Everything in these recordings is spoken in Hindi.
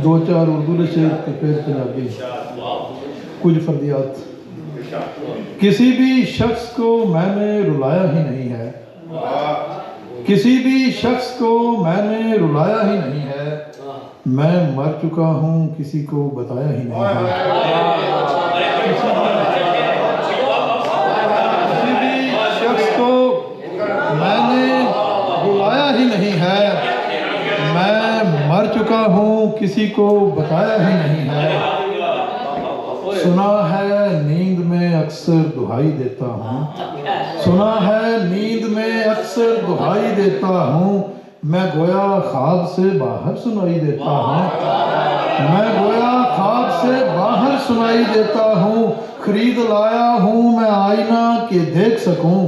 दो चार उर्दू के शेर तो फिर पंजाबी कुछ फर्दियात। किसी भी शख्स को मैंने रुलाया ही नहीं है, किसी भी शख्स को मैंने रुलाया ही नहीं है, मैं मर चुका हूँ किसी को बताया ही नहीं है। किसी भी शख्स को मैंने रुलाया ही नहीं है, मैं मर चुका हूँ किसी को बताया ही नहीं है। सुना है नींद में अक्सर दुहाई देता हूँ, सुना है नींद में अक्सर दुहाई देता हूँ, मैं गोया ख्वाब से बाहर सुनाई देता हूँ, मैं गोया ख्वाब से बाहर सुनाई देता हूँ। खरीद लाया हूँ मैं आईना के देख सकूँ,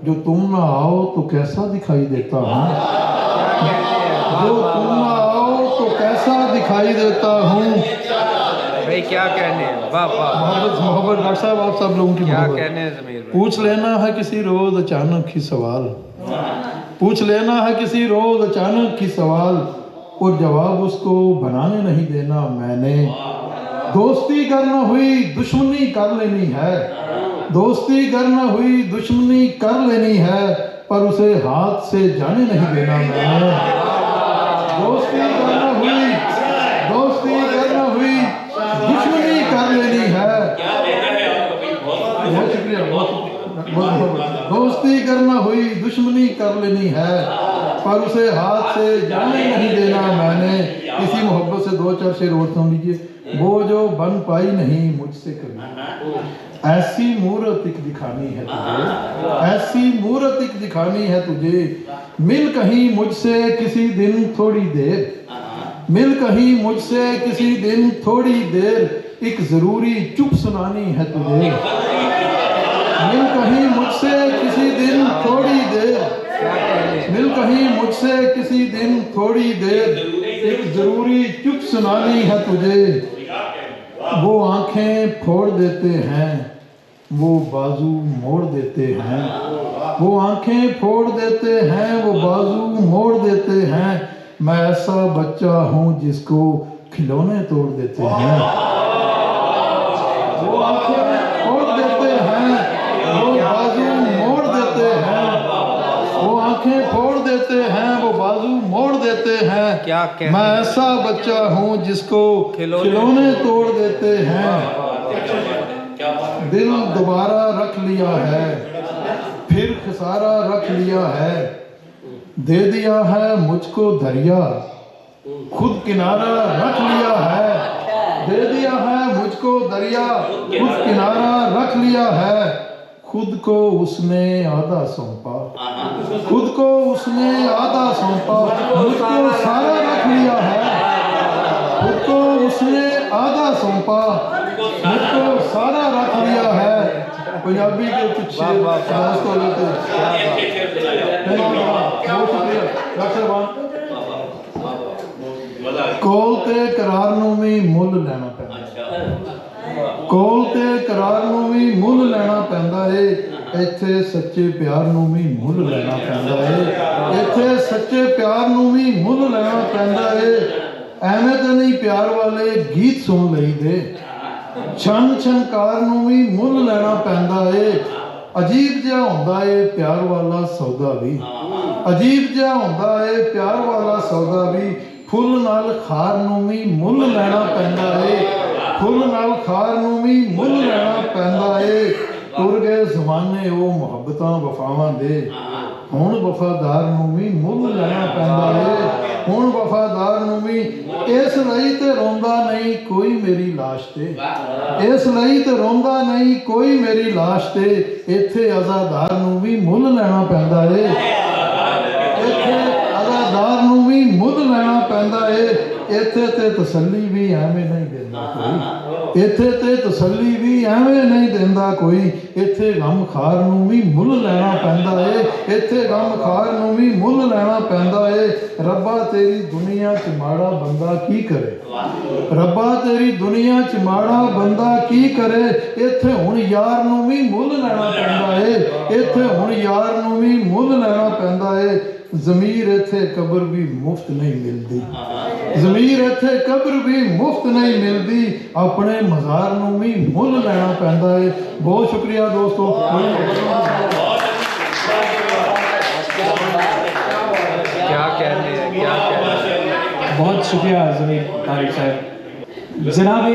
जो तुम ना आओ तो कैसा दिखाई देता हूँ, जो तुम ना आओ तो कैसा दिखाई देता हूँ। भाई क्या कहने हैं, वाह वाह, मोहब्बत डॉक्टर साहब आप सब लोगों की क्या मोहब्बत। कहने हैं ज़मीर भाई। पूछ लेना है किसी रोज अचानक ही सवाल, पूछ लेना है किसी रोज अचानक ही सवाल, और जवाब उसको बनाने नहीं देना मैंने। दोस्ती कर न हुई दुश्मनी कर लेनी है, दोस्ती कर न हुई दुश्मनी कर लेनी है, पर उसे हाथ से जाने नहीं देना मैंने। दोस्ती कर न हुई, दोस्ती कर न हुई दुश्मनी कर लेनी है। बहुत शुक्रिया, बहुत दोस्ती करना हुई दुश्मनी कर लेनी है, पर उसे हाथ से जाने नहीं देना मैंने। इसी मोहब्बत से दो चार शेर और सुन लीजिए। वो जो बन पाई नहीं मुझसे कभी, ऐसी मूरत एक दिखानी है तुझे, ऐसी मूरत एक दिखानी है तुझे। मिल कहीं मुझसे किसी दिन थोड़ी देर, मिल कहीं मुझसे किसी दिन थोड़ी देर, एक जरूरी चुप सुनानी है तुझे। मिल कहीं मुझसे किसी दिन थोड़ी देर, मिल कहीं मुझसे किसी दिन थोड़ी देर, एक जरूरी चुप सुनानी है तुझे। वो आंखें फोड़ देते हैं, वो बाजू मोड़ देते हैं, वो आंखें फोड़ देते हैं, वो बाजू मोड़ देते हैं। मैं ऐसा बच्चा हूँ जिसको खिलौने तोड़ देते हैं। वो आंखें फोड़ देते हैं, वो बाजू मोड़ देते हैं, वो आंखें फोड़ देते हैं, वो बाजू मोड़ देते हैं। क्या मैं ऐसा बच्चा हूँ जिसको खिलौने तोड़ देते हैं। दिल दोबारा रख लिया है, फिर खसारा रख लिया है, दे दिया है मुझको दरिया, खुद किनारा रख लिया है। दे दिया है मुझको दरिया, खुद किनारा रख लिया है। खुद को उसने आधा सौंपा, खुद को उसने आधा सौंपा, मुझको सारा रख लिया है। खुद को उसने आधा सौंपा, मुझको सारा रख लिया है। पंजाबी के कुछ शेर दोस्तों कोल ते करार नूं भी मुੱਲ ਲੈਣਾ ਪੈਂਦਾ, ਕੋਲ ਤੇ करार नूं भी ਮੁੱਲ ਲੈਣਾ ਪੈਂਦਾ ਏ। ਇੱਥੇ ਸੱਚੇ ਪਿਆਰ ਨੂੰ ਵੀ ਮੁੱਲ ਲੈਣਾ ਪੈਂਦਾ ਏ, ਇੱਥੇ ਸੱਚੇ ਪਿਆਰ ਨੂੰ ਵੀ ਮੁੱਲ ਲੈਣਾ ਪੈਂਦਾ ਏ। ਐਵੇਂ ਤਾਂ ਨਹੀਂ ਪਿਆਰ ਵਾਲੇ ਗੀਤ ਸੁਣ ਲਈਦੇ, ਛਣ ਛਣਕਾਰ ਨੂੰ ਵੀ ਮੁੱਲ ਲੈਣਾ ਪੈਂਦਾ ਏ। ਅਜੀਬ ਜਿਹਾ ਹੁੰਦਾ ਏ ਪਿਆਰ ਵਾਲਾ ਸੌਦਾ ਵੀ, ਅਜੀਬ ਜਿਹਾ ਹੁੰਦਾ ਏ ਪਿਆਰ ਵਾਲਾ ਸੌਦਾ ਵੀ। ਫੁੱਲ ਨਾਲ ਖਾਰ ਨੂੰ ਵੀ ਮੁੱਲ ਲੈਣਾ ਪੈਂਦਾ ਏ, ਫੁੱਲ ਨਾਲ ਖਾਰ ਨੂੰ ਵੀ ਮੁੱਲ ਲੈਣਾ ਪੈਂਦਾ ਏ। ਤੁਰ ਗਏ ਜ਼ਮਾਨੇ ਉਹ ਮੁਹੱਬਤਾਂ ਵਫਾਵਾਂ ਦੇ, ਹੁਣ ਵਫਾਦਾਰ ਨੂੰ ਵੀ ਮੁੱਲ ਲੈਣਾ ਪੈਂਦਾ ਏ, ਹੁਣ ਵਫਾਦਾਰ ਨੂੰ ਵੀ। ਇਸ ਲਈ ਤੇ ਰੋਂਦਾ ਨਹੀਂ ਕੋਈ ਮੇਰੀ ਲਾਸ਼ ਤੇ, ਇਸ ਲਈ ਤੇ ਰੋਂਦਾ ਨਹੀਂ ਕੋਈ ਮੇਰੀ ਲਾਸ਼ ਤੇ। ਇੱਥੇ ਅਜ਼ਾਦਾਰ ਨੂੰ ਵੀ ਮੁੱਲ ਲੈਣਾ ਪੈਂਦਾ ਏ, ਇੱਥੇ ਅਜ਼ਾਦਾਰ ਨੂੰ ਵੀ ਮੁੱਲ ਲੈਣਾ ਪੈਂਦਾ ਏ। ਇੱਥੇ ਤੇ ਤਸੱਲੀ ਵੀ ਐਵੇਂ ਨਹੀਂ ਦਿੰਦਾ ਕੋਈ, ਇੱਥੇ ਤੇ ਤਸੱਲੀ ਵੀ ਐਵੇਂ ਨਹੀਂ ਦਿੰਦਾ ਕੋਈ। ਇੱਥੇ ਗਮ ਖਾਰ ਨੂੰ ਵੀ ਮੁੱਲ ਲੈਣਾ ਪੈਂਦਾ ਏ, ਇੱਥੇ ਗਮ ਖਾਰ ਨੂੰ ਵੀ ਮੁੱਲ ਲੈਣਾ ਪੈਂਦਾ ਏ। ਰੱਬਾ ਤੇਰੀ ਦੁਨੀਆ 'ਚ ਮਾੜਾ ਬੰਦਾ ਕੀ ਕਰੇ, ਰੱਬਾ ਤੇਰੀ ਦੁਨੀਆ 'ਚ ਮਾੜਾ ਬੰਦਾ ਕੀ ਕਰੇ। ਇੱਥੇ ਹੁਣ ਯਾਰ ਨੂੰ ਵੀ ਮੁੱਲ ਲੈਣਾ ਪੈਂਦਾ ਏ, ਇੱਥੇ ਹੁਣ ਯਾਰ ਨੂੰ ਵੀ ਮੁੱਲ ਲੈਣਾ ਪੈਂਦਾ ਏ। ਜ਼ਮੀਰ ਇੱਥੇ ਕਬਰ ਵੀ ਮੁਫਤ ਨਹੀਂ ਮਿਲਦੀ, ਜ਼ਮੀਰ ਇੱਥੇ ਕਬਰ ਵੀ ਮੁਫਤ ਨਹੀਂ ਮਿਲਦੀ, ਆਪਣੇ ਮਜ਼ਾਰ ਨੂੰ ਵੀ ਮੁੱਲ ਲੈਣਾ ਪੈਂਦਾ ਹੈ। ਬਹੁਤ ਸ਼ੁਕਰੀਆ ਦੋਸਤੋ। क्या कहने हैं, क्या कहने हैं। बहुत शुक्रिया ज़मीर तारिक साहब। जनाब